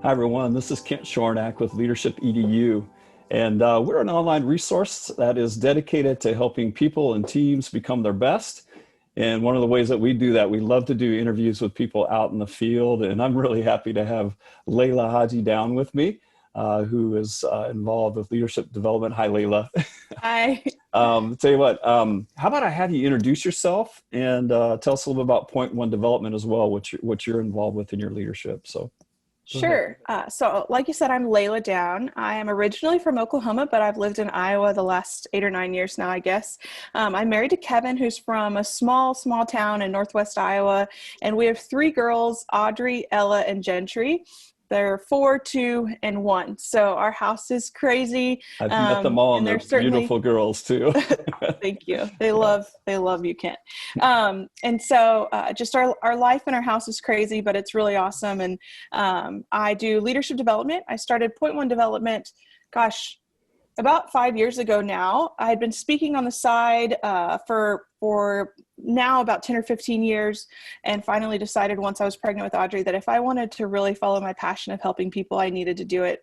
Hi, everyone. This is Kent Shornack with Leadership EDU, and we're an online resource that is dedicated to helping people and teams become their best. And one of the ways that we do that, we love to do interviews with people out in the field. And I'm really happy to have Laila Haji down with me, who is involved with leadership development. Hi, Laila. Hi. Tell you what, how about I have you introduce yourself and tell us a little bit about Point One Development as well, what you're involved with in your leadership. So. Go ahead. Sure. So like you said, I'm Laila Down. I am originally from Oklahoma, but I've lived in Iowa the last 8 or 9 years now, I guess. I'm married to Kevin, who's from a small town in Northwest Iowa. And we have three girls, Audrey, Ella, and Gentry. They're 4, 2, and 1. So our house is crazy. I've met them all, and And they're they're certainly beautiful girls too. thank you. They Yeah. love you, Kent. And so just our life in our house is crazy, but it's really awesome. And I do leadership development. I started Point One Development, gosh, about 5 years ago now. I had been speaking on the side for now about 10 or 15 years, and finally decided once I was pregnant with Audrey that if I wanted to really follow my passion of helping people, I needed to do it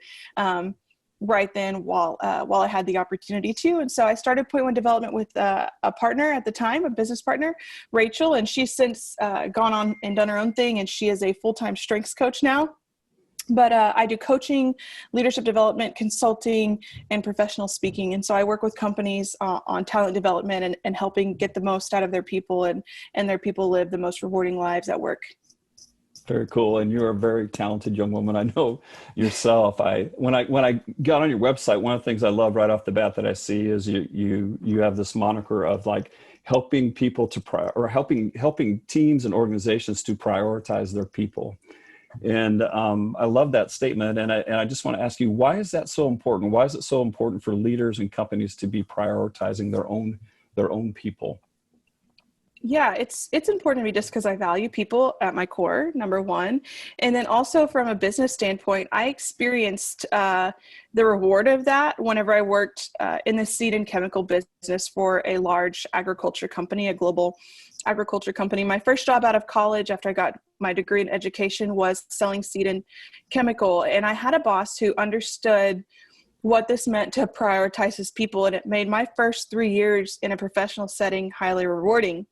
right then while I had the opportunity to. And so I started Point One Development with a partner at the time, a business partner, Rachel, and she's since gone on and done her own thing, and she is a full-time strengths coach now. But I do coaching, leadership development, consulting, and professional speaking. And so I work with companies on talent development and helping get the most out of their people and their people live the most rewarding lives at work. Very cool. And you're a very talented young woman. I know yourself. When I got on your website, one of the things I love right off the bat that I see is you have this moniker of like helping people or helping teams and organizations to prioritize their people. And I love that statement. And I just want to ask you, why is that so important? Why is it so important for leaders and companies to be prioritizing their own people? Yeah, it's important to me just because I value people at my core, number one. And then also from a business standpoint, I experienced the reward of that whenever I worked in the seed and chemical business for a large agriculture company, a global agriculture company. My first job out of college after I got my degree in education was selling seed and chemical. And I had a boss who understood what this meant to prioritize his people. And it made my first 3 years in a professional setting highly rewarding.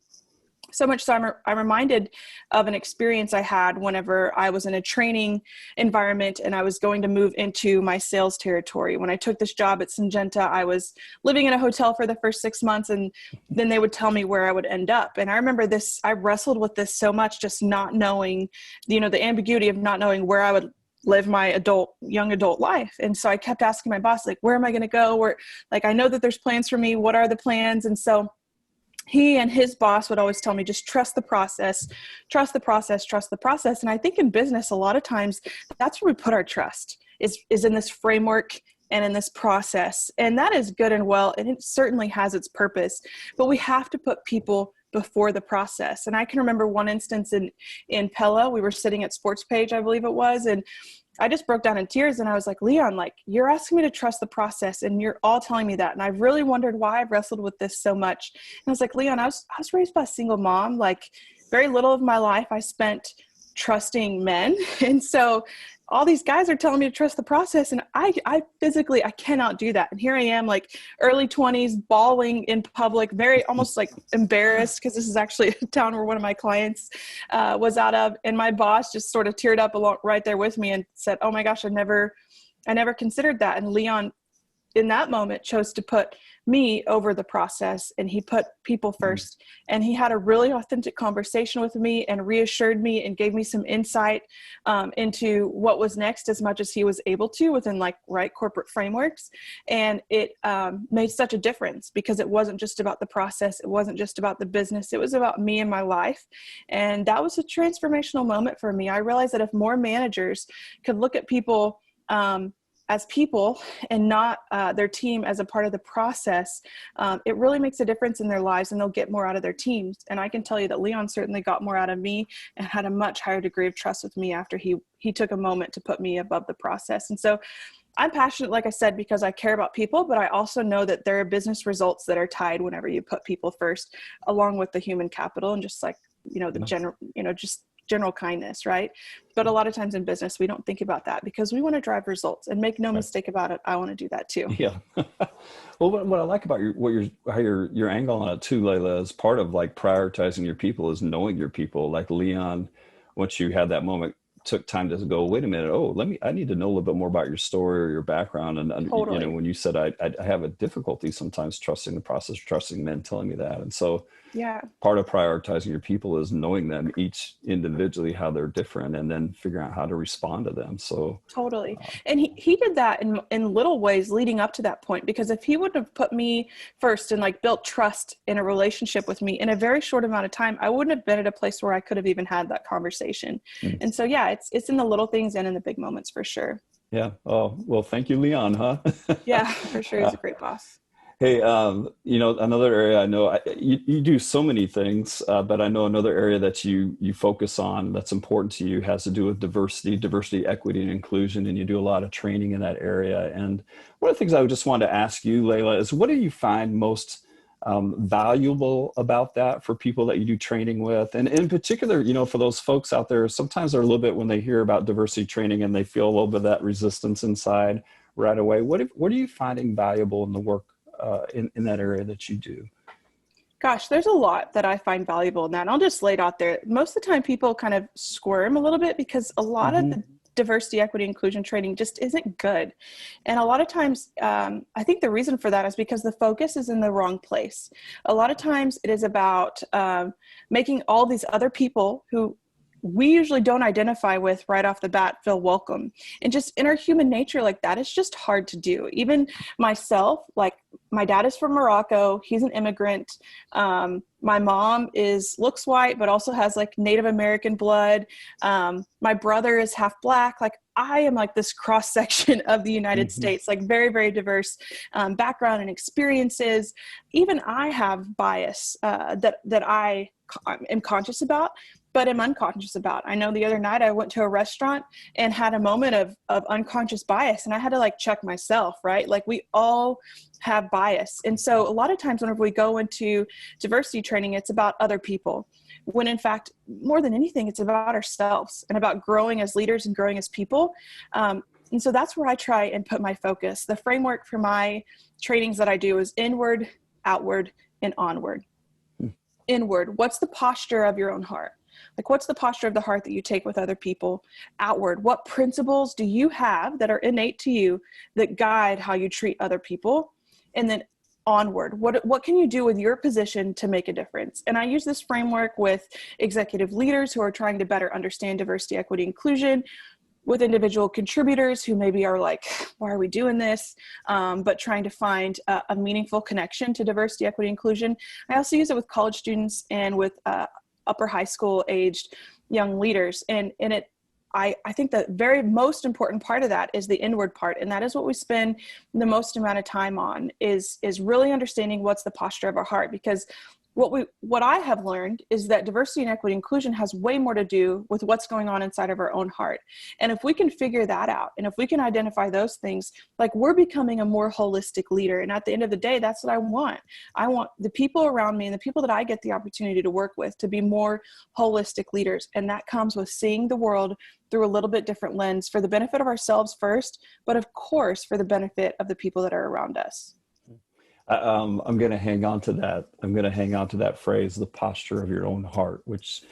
So much so I'm reminded of an experience I had whenever I was in a training environment and I was going to move into my sales territory. When I took this job at Syngenta, I was living in a hotel for the first 6 months, and then they would tell me where I would end up. And I remember this, I wrestled with this so much, just not knowing, the ambiguity of not knowing where I would live my young adult life. And so I kept asking my boss, like, where am I going to go? I know that there's plans for me. What are the plans? And so he and his boss would always tell me, just trust the process, trust the process, trust the process. And I think in business, a lot of times that's where we put our trust is in this framework and in this process. And that is good and well, and it certainly has its purpose, but we have to put people before the process. And I can remember one instance in Pella, we were sitting at Sports Page, I believe it was, and I just broke down in tears and I was like, Leon, you're asking me to trust the process and you're all telling me that. And I've really wondered why I've wrestled with this so much. And I was like, Leon, I was raised by a single mom. Very little of my life I spent trusting men. And so all these guys are telling me to trust the process. And I physically, I cannot do that. And here I am, early 20s, bawling in public, very almost embarrassed, because this is actually a town where one of my clients was out of. And my boss just sort of teared up right there with me and said, oh my gosh, I never considered that. And Leon, in that moment, chose to put me over the process, and he put people first. And he had a really authentic conversation with me and reassured me and gave me some insight into what was next as much as he was able to within right corporate frameworks. And it made such a difference, because it wasn't just about the process. It wasn't just about the business. It was about me and my life. And that was a transformational moment for me. I realized that if more managers could look at people as people and not their team as a part of the process, it really makes a difference in their lives, and they'll get more out of their teams. And I can tell you that Leon certainly got more out of me and had a much higher degree of trust with me after he took a moment to put me above the process. And so I'm passionate, like I said, because I care about people, but I also know that there are business results that are tied whenever you put people first, along with the human capital and just the general, just general kindness, right? But a lot of times in business, we don't think about that because we want to drive results, and make no Right. mistake about it, I want to do that too. Yeah. Well, what I like about how your angle on it too, Layla, is part of like prioritizing your people is knowing your people. Like Leon, once you had that moment, took time to go, wait a minute, oh, I need to know a little bit more about your story or your background. And you know, Totally. when you said I have a difficulty sometimes trusting the process, trusting men telling me that. And so Yeah. part of prioritizing your people is knowing them each individually, how they're different, and then figuring out how to respond to them. So, Totally. And he did that in little ways leading up to that point, because if he wouldn't have put me first and like built trust in a relationship with me in a very short amount of time, I wouldn't have been at a place where I could have even had that conversation. mm, And so, yeah, it's in the little things and in the big moments for sure. yeah. Oh, well, thank you, Leon, huh? Yeah, for sure. He's a great boss. Hey, you know, another area I know you do so many things, but I know another area that you focus on that's important to you has to do with diversity, equity, and inclusion, and you do a lot of training in that area. And one of the things I would just want to ask you, Layla, is what do you find most valuable about that for people that you do training with? And in particular, you know, for those folks out there, sometimes they're a little bit when they hear about diversity training and they feel a little bit of that resistance inside right away. What are you finding valuable in the work? In that area that you do? Gosh, there's a lot that I find valuable in that. And I'll just lay it out there. Most of the time, people kind of squirm a little bit because a lot of Hmm. the diversity, equity, inclusion training just isn't good. And a lot of times, I think the reason for that is because the focus is in the wrong place. A lot of times it is about making all these other people who we usually don't identify with right off the bat feel welcome. And just in our human nature, like that is just hard to do. Even myself, like my dad is from Morocco, he's an immigrant. My mom looks white but also has like Native American blood. My brother is half black. Like I am like this cross section of the United Hmm. States, like very, very diverse background and experiences. Even I have bias that I am conscious about, but am unconscious about. I know the other night I went to a restaurant and had a moment of unconscious bias, and I had to like check myself, right? Like we all have bias. And so a lot of times whenever we go into diversity training, it's about other people, when in fact, more than anything, it's about ourselves and about growing as leaders and growing as people. And so that's where I try and put my focus. The framework for my trainings that I do is inward, outward, and onward. Inward, what's the posture of your own heart? Like, what's the posture of the heart that you take with other people? Outward, what principles do you have that are innate to you that guide how you treat other people? And then onward, what can you do with your position to make a difference? And I use this framework with executive leaders who are trying to better understand diversity, equity, inclusion, with individual contributors who maybe are like, why are we doing this? But trying to find a meaningful connection to diversity, equity, inclusion. I also use it with college students and with upper high school aged young leaders. And I think the very most important part of that is the inward part. And that is what we spend the most amount of time on is really understanding what's the posture of our heart. Because what I have learned is that diversity and equity inclusion has way more to do with what's going on inside of our own heart. And if we can figure that out, and if we can identify those things, like we're becoming a more holistic leader. And at the end of the day, that's what I want. I want the people around me and the people that I get the opportunity to work with to be more holistic leaders. And that comes with seeing the world through a little bit different lens for the benefit of ourselves first, but of course, for the benefit of the people that are around us. I'm going to hang on to that. I'm going to hang on to that phrase, the posture of your own heart, which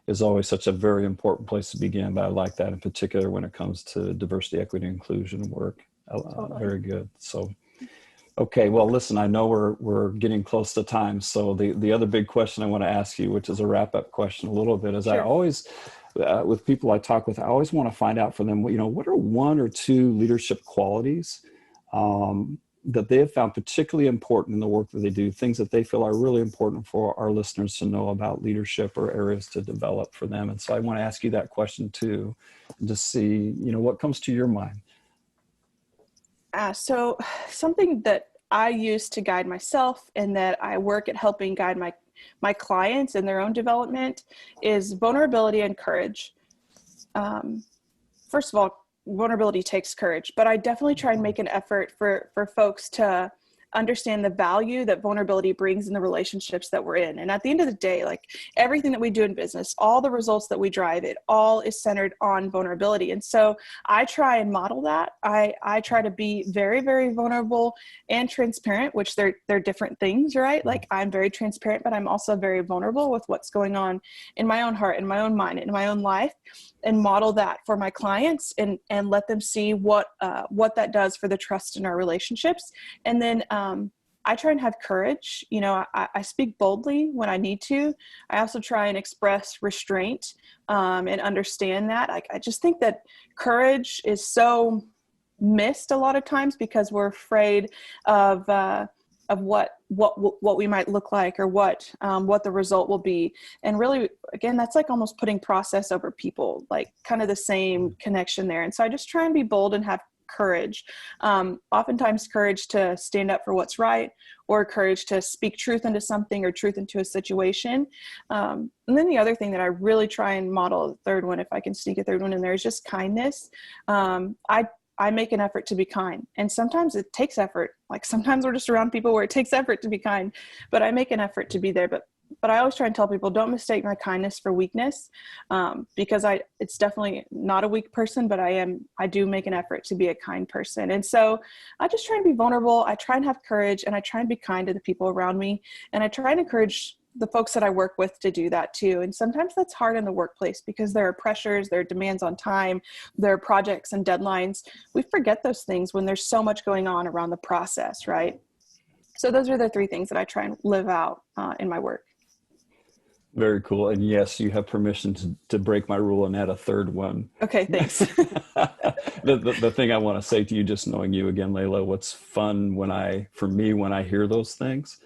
is always such a very important place to begin. But I like that in particular when it comes to diversity, equity, inclusion work. Totally. Very good. So, okay. Well, listen, I know we're getting close to time. So the other big question I want to ask you, which is a wrap up question a little bit, is I Sure. always, with people I talk with, I always want to find out from them, you know, what are one or two leadership qualities that they have found particularly important in the work that they do, things that they feel are really important for our listeners to know about leadership or areas to develop for them. And so I want to ask you that question too, and just see, you know, what comes to your mind. So something that I use to guide myself and that I work at helping guide my clients in their own development is vulnerability and courage. Um, First of all, vulnerability takes courage, but I definitely try and make an effort for folks to understand the value that vulnerability brings in the relationships that we're in. And at the end of the day, like everything that we do in business, all the results that we drive, it all is centered on vulnerability. And so I try and model that. I try to be very, very vulnerable and transparent, which they're different things, right? Like I'm very transparent, but I'm also very vulnerable with what's going on in my own heart, in my own mind, in my own life, and model that for my clients and let them see what that does for the trust in our relationships. And then I try and have courage. You know, I speak boldly when I need to. I also try and express restraint and understand that. I just think that courage is so missed a lot of times because we're afraid of what we might look like or what the result will be. And really, again, that's like almost putting process over people, like kind of the same connection there. And so I just try and be bold and have courage. Oftentimes courage to stand up for what's right, or courage to speak truth into something or truth into a situation. And then the other thing that I really try and model, the third one, if I can sneak a third one in there, is just kindness. I make an effort to be kind, and sometimes it takes effort. Like sometimes we're just around people where it takes effort to be kind, but I make an effort to be there. But I always try and tell people, don't mistake my kindness for weakness, because it's definitely not a weak person, but I do make an effort to be a kind person. And so I just try and be vulnerable. I try and have courage, and I try and be kind to the people around me. And I try and encourage the folks that I work with to do that too. And sometimes that's hard in the workplace because there are pressures, there are demands on time, there are projects and deadlines. We forget those things when there's so much going on around the process, right? So those are the three things that I try and live out in my work. Very cool. And yes, you have permission to break my rule and add a third one. Okay, thanks. The thing I want to say to you, just knowing you again, Laila, what's fun for me when I hear those things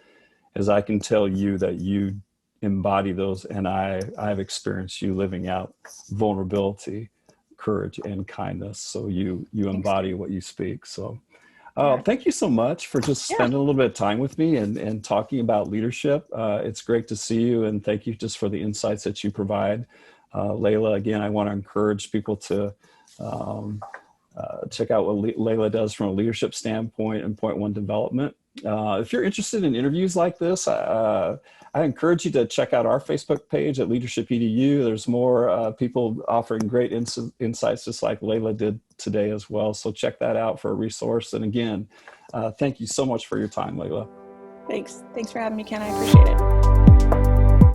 is I can tell you that you embody those, and I've experienced you living out vulnerability, courage, and kindness. So you embody what you speak. So thank you so much for just spending a little bit of time with me and talking about leadership. It's great to see you, and thank you just for the insights that you provide. Laila, again, I want to encourage people to check out what Laila does from a leadership standpoint and Point One Development. If you're interested in interviews like this, I encourage you to check out our Facebook page at Leadership EDU. There's more people offering great insights just like Laila did today as well. So check that out for a resource. And again, thank you so much for your time, Laila. Thanks for having me, Ken. I appreciate it.